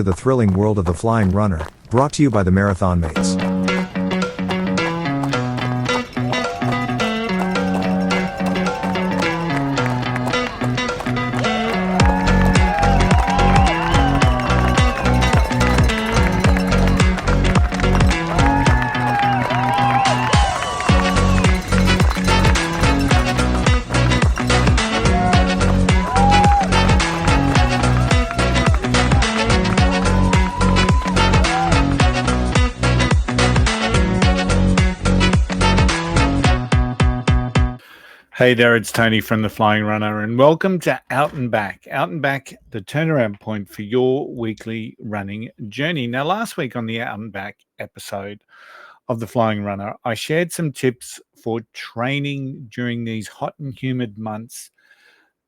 to the thrilling world of the flying runner, brought to you by the Marathon Mates. Hey there, it's Tony from The Flying Runner, and welcome to Out and Back. Out and Back, the turnaround point for your weekly running journey. Now, last week on the Out and Back episode of The Flying Runner, I shared some tips for training during these hot and humid months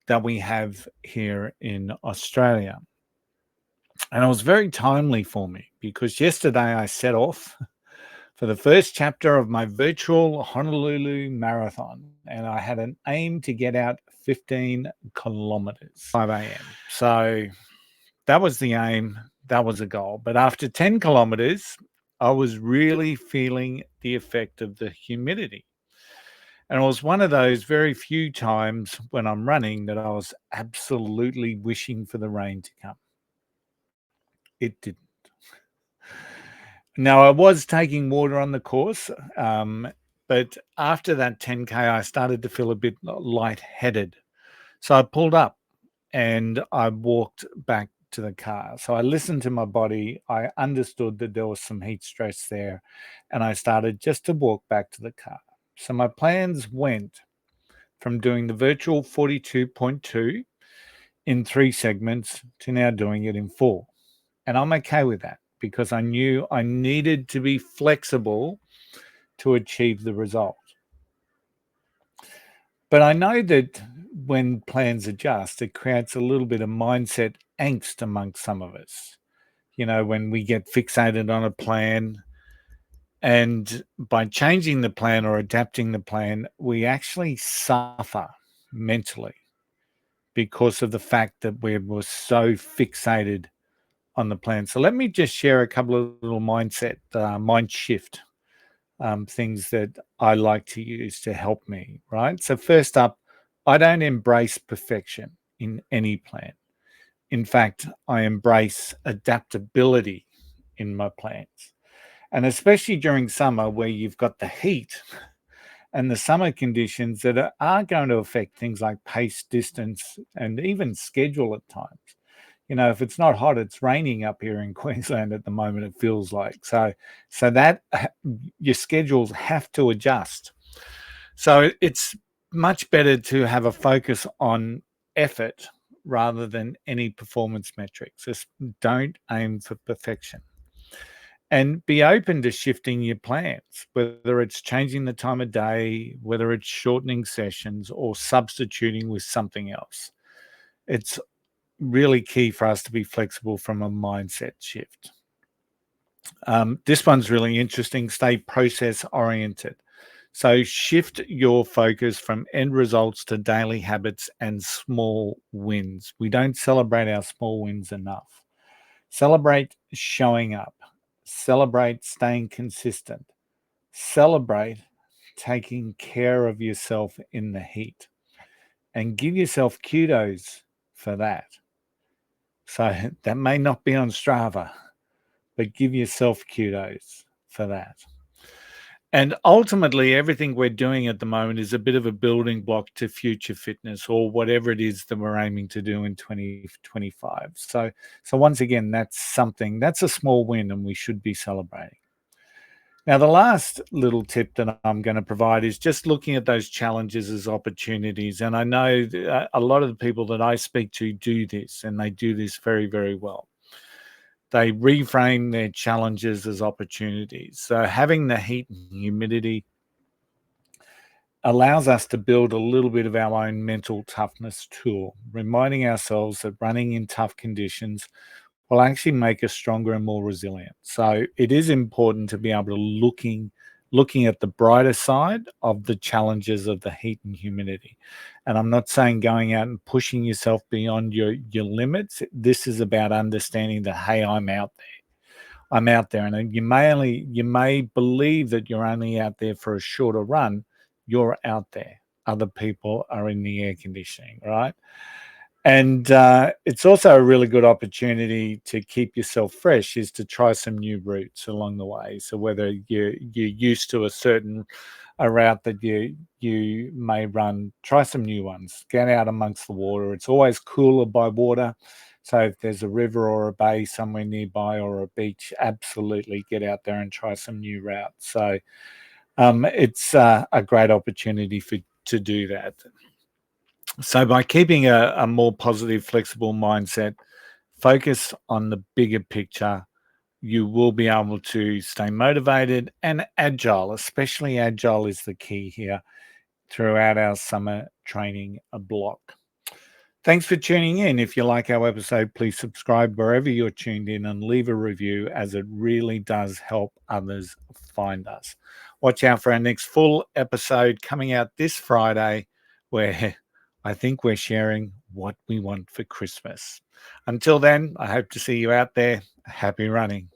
that we have here in Australia. And it was very timely for me because yesterday I set off for the first chapter of my virtual Honolulu marathon, and I had an aim to get out 15 kilometers, 5 a.m. So that was the aim, that was a goal. But after 10 kilometers, I was really feeling the effect of the humidity. And it was one of those very few times when I'm running that I was absolutely wishing for the rain to come. It didn't. Now, I was taking water on the course, but after that 10K, I started to feel a bit lightheaded. So I pulled up and I walked back to the car. So I listened to my body. I understood that there was some heat stress there, and I started just to walk back to the car. So my plans went from doing the virtual 42.2 in 3 segments to now doing it in 4. And I'm okay with that, because I knew I needed to be flexible to achieve the result. But I know that when plans adjust, it creates a little bit of mindset angst amongst some of us. You know, when we get fixated on a plan, and by changing the plan or adapting the plan, we actually suffer mentally because of the fact that we were so fixated on the plan. So let me just share a couple of little mind shift things that I like to use to help me, right? So first up, I don't embrace perfection in any plan. In fact, I embrace adaptability in my plans. And especially during summer, where you've got the heat and the summer conditions that are going to affect things like pace, distance, and even schedule at times. You know, if it's not hot, it's raining up here in Queensland at the moment, it feels like. So that your schedules have to adjust. So it's much better to have a focus on effort rather than any performance metrics. Just don't aim for perfection. And be open to shifting your plans, whether it's changing the time of day, whether it's shortening sessions or substituting with something else. It's really key for us to be flexible from a mindset shift. This one's really interesting. Stay process oriented. So shift your focus from end results to daily habits and small wins. We don't celebrate our small wins enough. Celebrate showing up. Celebrate staying consistent. Celebrate taking care of yourself in the heat. And give yourself kudos for that. So that may not be on Strava, but give yourself kudos for that. And ultimately, everything we're doing at the moment is a bit of a building block to future fitness or whatever it is that we're aiming to do in 2025. So once again, that's a small win, and we should be celebrating. Now, the last little tip that I'm going to provide is just looking at those challenges as opportunities. And I know a lot of the people that I speak to do this, and they do this very, very well. They reframe their challenges as opportunities. So having the heat and humidity allows us to build a little bit of our own mental toughness tool, reminding ourselves that running in tough conditions will actually make us stronger and more resilient. So it is important to be able to looking at the brighter side of the challenges of the heat and humidity. And I'm not saying going out and pushing yourself beyond your limits. This is about understanding that, hey, I'm out there. I'm out there, and you may believe that you're only out there for a shorter run. You're out there. Other people are in the air conditioning, right? And it's also a really good opportunity to keep yourself fresh is to try some new routes along the way. So whether you're used to a route that you may run, try some new ones. Get out amongst the water. It's always cooler by water. So if there's a river or a bay somewhere nearby or a beach, absolutely get out there and try some new routes. So it's a great opportunity to do that. So by keeping a more positive, flexible mindset, focus on the bigger picture, you will be able to stay motivated and agile. Especially agile is the key here throughout our summer training block. Thanks for tuning in. If you like our episode, please subscribe wherever you're tuned in and leave a review, as it really does help others find us. Watch out for our next full episode coming out this Friday, where I think we're sharing what we want for Christmas. Until then, I hope to see you out there. Happy running.